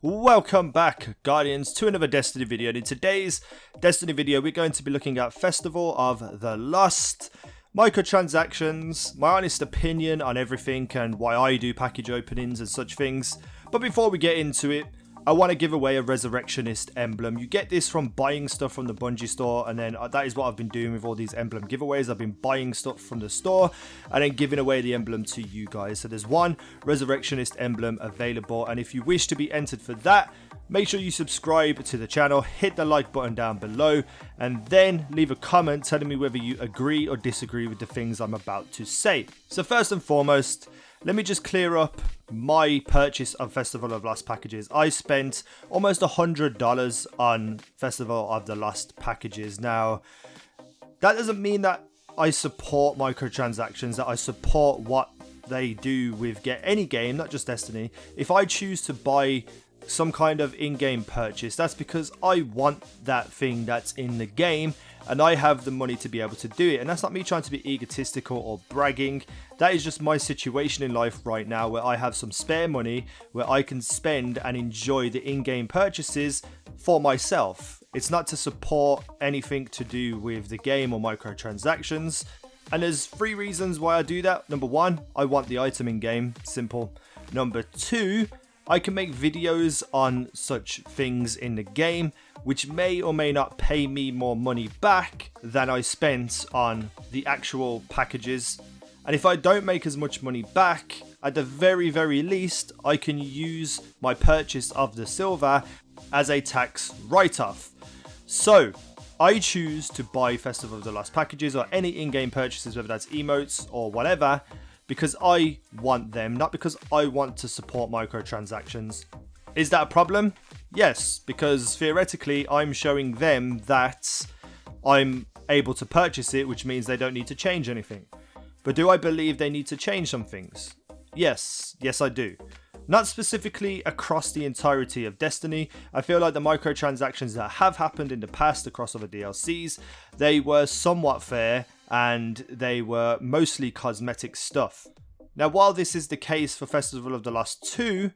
Welcome back, Guardians, to another Destiny video. And in today's Destiny video, we're going to be looking at Festival of the Lost, microtransactions, my honest opinion on everything and why I do package openings and such things. But before we get into it, I want to give away a Resurrectionist emblem. You get this from buying stuff from the Bungie store, and then that is what I've been doing with all these emblem giveaways. I've been buying stuff from the store and then giving away the emblem to you guys. So there's one Resurrectionist emblem available, and if you wish to be entered for that, make sure you subscribe to the channel, hit the like button down below, and then leave a comment telling me whether you agree or disagree with the things I'm about to say. So first and foremost, let me just clear up my purchase of Festival of Lost packages. I spent almost $100 on Festival of the Lost packages. Now, that doesn't mean that I support microtransactions, that I support what they do with any game, not just Destiny. If I choose to buy some kind of in-game purchase, that's because I want that thing that's in the game and I have the money to be able to do it. And that's not me trying to be egotistical or bragging. That is just my situation in life right now, where I have some spare money where I can spend and enjoy the in-game purchases for myself. It's not to support anything to do with the game or microtransactions. And there's 3 reasons why I do that. Number 1, I want the item in game. Simple. Number 2, I can make videos on such things in the game, which may or may not pay me more money back than I spent on the actual packages. And if I don't make as much money back, at the very least, I can use my purchase of the silver as a tax write-off. So I choose to buy Festival of the Lost packages or any in-game purchases, whether that's emotes or whatever, because I want them, not because I want to support microtransactions. Is that a problem? Yes, because theoretically I'm showing them that I'm able to purchase it, which means they don't need to change anything. But do I believe they need to change some things? Yes I do. Not specifically across the entirety of Destiny. I feel like the microtransactions that have happened in the past across other DLCs, they were somewhat fair and they were mostly cosmetic stuff. Now, while this is the case for Festival of the Lost 2,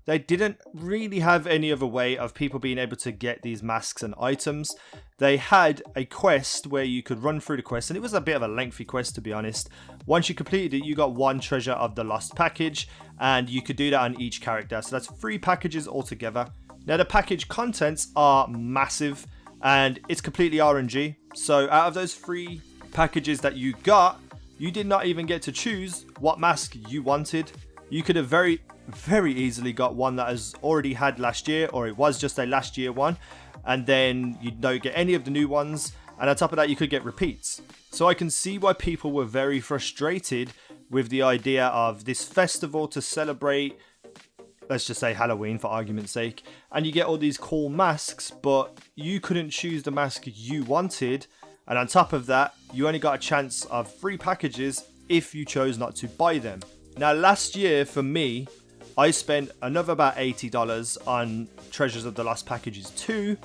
they didn't really have any other way of people being able to get these masks and items. They had a quest where you could run through the quest, and it was a bit of a lengthy quest, to be honest. Once you completed it, you got 1 Treasure of the Lost package, and you could do that on each character. So that's 3 packages altogether. Now, the package contents are massive, and it's completely RNG. So out of those 3 packages that you got, you did not even get to choose what mask you wanted. You could have very easily got one that has already had last year, or it was just a last year one, and then you don't get any of the new ones, and on top of that you could get repeats. So I can see why people were very frustrated with the idea of this festival to celebrate, let's just say Halloween for argument's sake, and you get all these cool masks, but you couldn't choose the mask you wanted, and on top of that you only got a chance of 3 packages if you chose not to buy them. Now, last year for me, I spent another about $80 on Treasures of the Lost packages 2,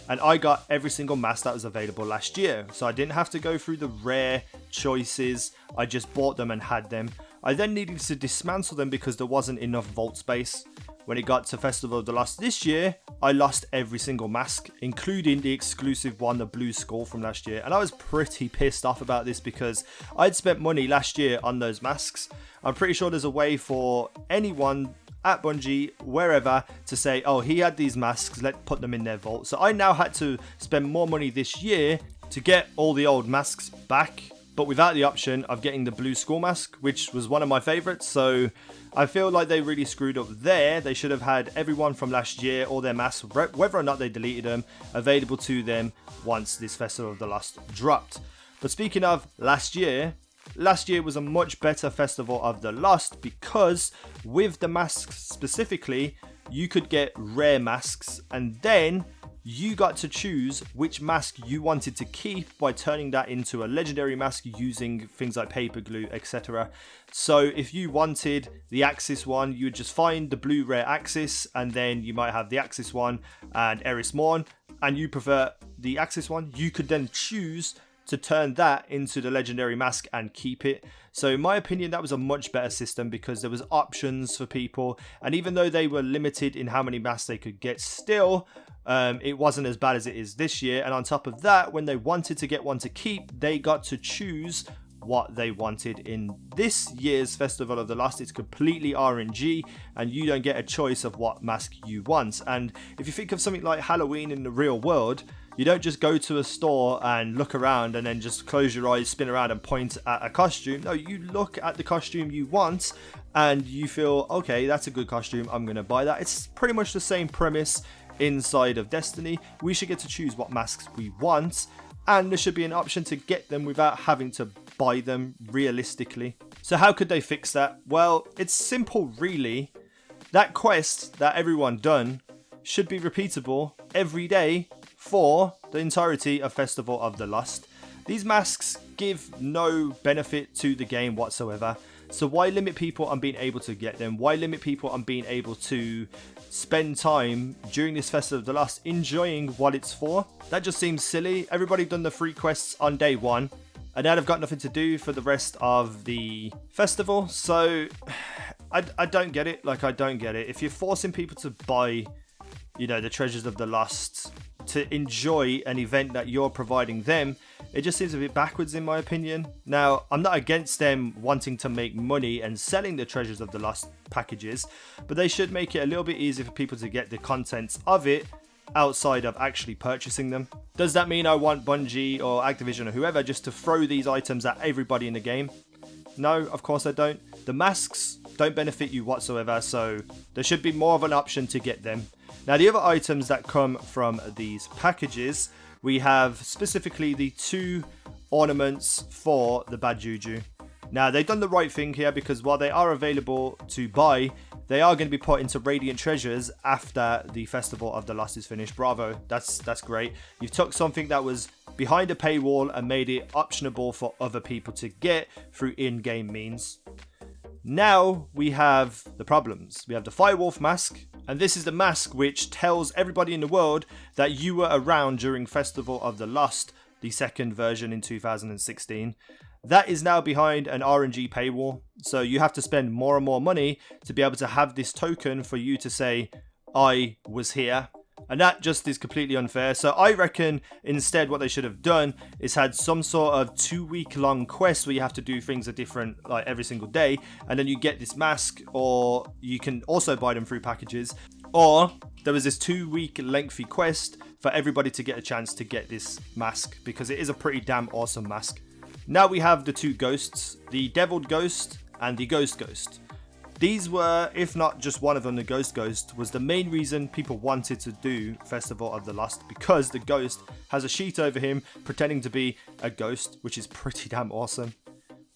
and I got every single mask that was available last year. So I didn't have to go through the rare choices, I just bought them and had them. I then needed to dismantle them because there wasn't enough vault space. When it got to Festival of the Lost this year, I lost every single mask, including the exclusive one, the Blue Skull from last year. And I was pretty pissed off about this because I'd spent money last year on those masks. I'm pretty sure there's a way for anyone at Bungie, wherever, to say, oh, he had these masks, let's put them in their vault. So I now had to spend more money this year to get all the old masks back, but without the option of getting the Blue Skull mask, which was one of my favorites. So I feel like they really screwed up there. They should have had everyone from last year, all their masks, whether or not they deleted them, available to them once this Festival of the Lost dropped. But speaking of last year was a much better Festival of the Lost, because with the masks specifically, you could get rare masks, and then you got to choose which mask you wanted to keep by turning that into a legendary mask using things like paper glue, etc. So if you wanted the Axis one, you would just find the blue rare Axis, and then you might have the Axis one and Eris Morn, and you prefer the Axis one, you could then choose to turn that into the legendary mask and keep it. So in my opinion, that was a much better system because there was options for people, and even though they were limited in how many masks they could get, still it wasn't as bad as it is this year. And on top of that, when they wanted to get one to keep, they got to choose what they wanted. In this year's Festival of the Lost, it's completely RNG, and you don't get a choice of what mask you want. And if you think of something like Halloween in the real world, you don't just go to a store and look around and then just close your eyes, spin around and point at a costume. No, you look at the costume you want and you feel, okay, that's a good costume, I'm gonna buy that. It's pretty much the same premise inside of Destiny. We should get to choose what masks we want, and there should be an option to get them without having to buy them realistically. So how could they fix that? Well, it's simple really. That quest that everyone done should be repeatable every day for the entirety of Festival of the Lost. These masks give no benefit to the game whatsoever. So why limit people on being able to get them? Why limit people on being able to spend time during this Festival of the Lost enjoying what it's for? That just seems silly. Everybody done the free quests on day one, and now they've got nothing to do for the rest of the festival. So I don't get it. Like, I don't get it. If you're forcing people to buy, you know, the Treasures of the Lost to enjoy an event that you're providing them, it just seems a bit backwards in my opinion. Now, I'm not against them wanting to make money and selling the Treasures of the Lost packages, but they should make it a little bit easier for people to get the contents of it outside of actually purchasing them. Does that mean I want Bungie or Activision or whoever just to throw these items at everybody in the game? No, of course I don't. The masks don't benefit you whatsoever, so there should be more of an option to get them. Now, the other items that come from these packages, we have specifically the 2 ornaments for the Bad Juju. Now, they've done the right thing here because while they are available to buy, they are going to be put into Radiant Treasures after the Festival of the Lost is finished. Bravo, that's great. You've took something that was behind a paywall and made it optionable for other people to get through in-game means. Now we have the problems. We have the Firewolf mask, and this is the mask which tells everybody in the world that you were around during Festival of the Lost, the second version in 2016. That is now behind an RNG paywall, so you have to spend more and more money to be able to have this token for you to say, I was here. And that just is completely unfair. So I reckon instead what they should have done is had some sort of 2-week-long quest where you have to do things a different, like every single day, and then you get this mask, or you can also buy them through packages, or there was this 2-week lengthy quest for everybody to get a chance to get this mask, because it is a pretty damn awesome mask. Now we have the 2 ghosts, the Deviled Ghost and the Ghost Ghost. These were, if not just one of them, the Ghost Ghost, was the main reason people wanted to do Festival of the Lost, because the Ghost has a sheet over him pretending to be a ghost, which is pretty damn awesome.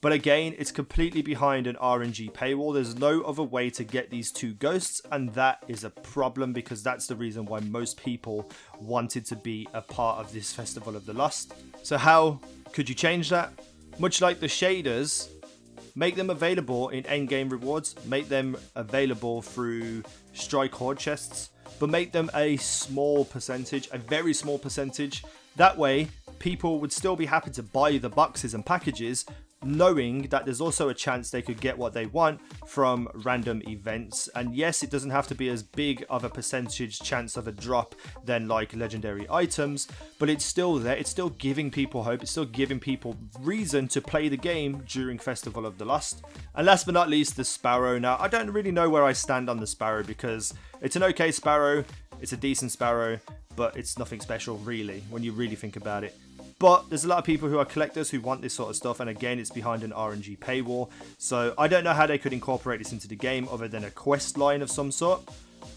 But again, it's completely behind an RNG paywall. There's no other way to get these 2 ghosts, and that is a problem because that's the reason why most people wanted to be a part of this Festival of the Lost. So how could you change that? Much like the shaders, make them available in endgame rewards, make them available through strike horde chests, but make them a small percentage, a very small percentage. That way, people would still be happy to buy the boxes and packages, knowing that there's also a chance they could get what they want from random events. And yes, it doesn't have to be as big of a percentage chance of a drop than like legendary items, but it's still there. It's still giving people hope. It's still giving people reason to play the game during Festival of the Lost. And last but not least, the Sparrow. Now, I don't really know where I stand on the Sparrow because it's an okay Sparrow. It's a decent Sparrow, but it's nothing special really when you really think about it. But there's a lot of people who are collectors who want this sort of stuff, and again, it's behind an RNG paywall. So I don't know how they could incorporate this into the game other than a quest line of some sort.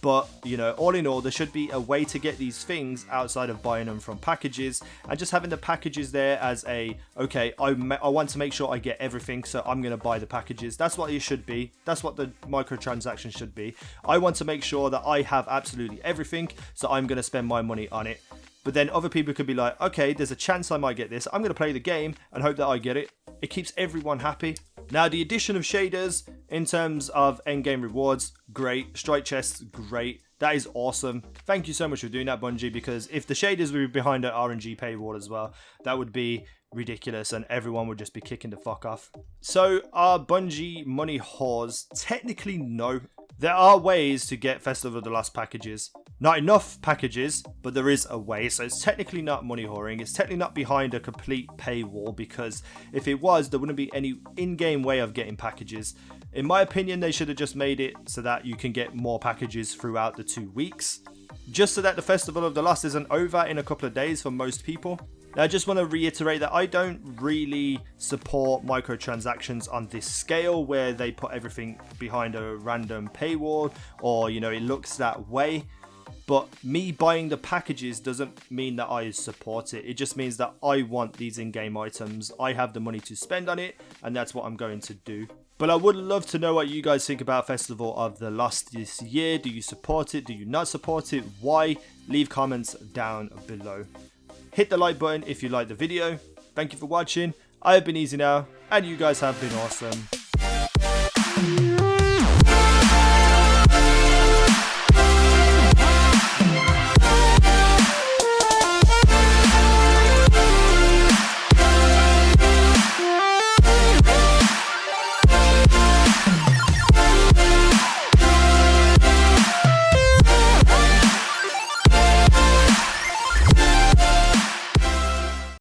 But, you know, all in all, there should be a way to get these things outside of buying them from packages, and just having the packages there as a, okay, I want to make sure I get everything, so I'm going to buy the packages. That's what it should be. That's what the microtransactions should be. I want to make sure that I have absolutely everything, so I'm going to spend my money on it. But then other people could be like, okay, there's a chance I might get this. I'm going to play the game and hope that I get it. It keeps everyone happy. Now, the addition of shaders in terms of endgame rewards, great. Strike chests, great. That is awesome. Thank you so much for doing that, Bungie, because if the shaders were behind an RNG paywall as well, that would be ridiculous and everyone would just be kicking the fuck off. So are Bungie money whores? Technically no. There are ways to get Festival of the Lost packages. Not enough packages, but there is a way. So it's technically not money whoring. It's technically not behind a complete paywall, because if it was, there wouldn't be any in-game way of getting packages. In my opinion, they should have just made it so that you can get more packages throughout the 2 weeks, just so that the Festival of the Lost isn't over in a couple of days for most people. Now, I just want to reiterate that I don't really support microtransactions on this scale where they put everything behind a random paywall, or, you know, it looks that way. But me buying the packages doesn't mean that I support it. It just means that I want these in-game items. I have the money to spend on it, and that's what I'm going to do. But I would love to know what you guys think about Festival of the Lost this year. Do you support it? Do you not support it? Why? Leave comments down below. Hit the like button if you liked the video. Thank you for watching. I have been easynow, and you guys have been awesome.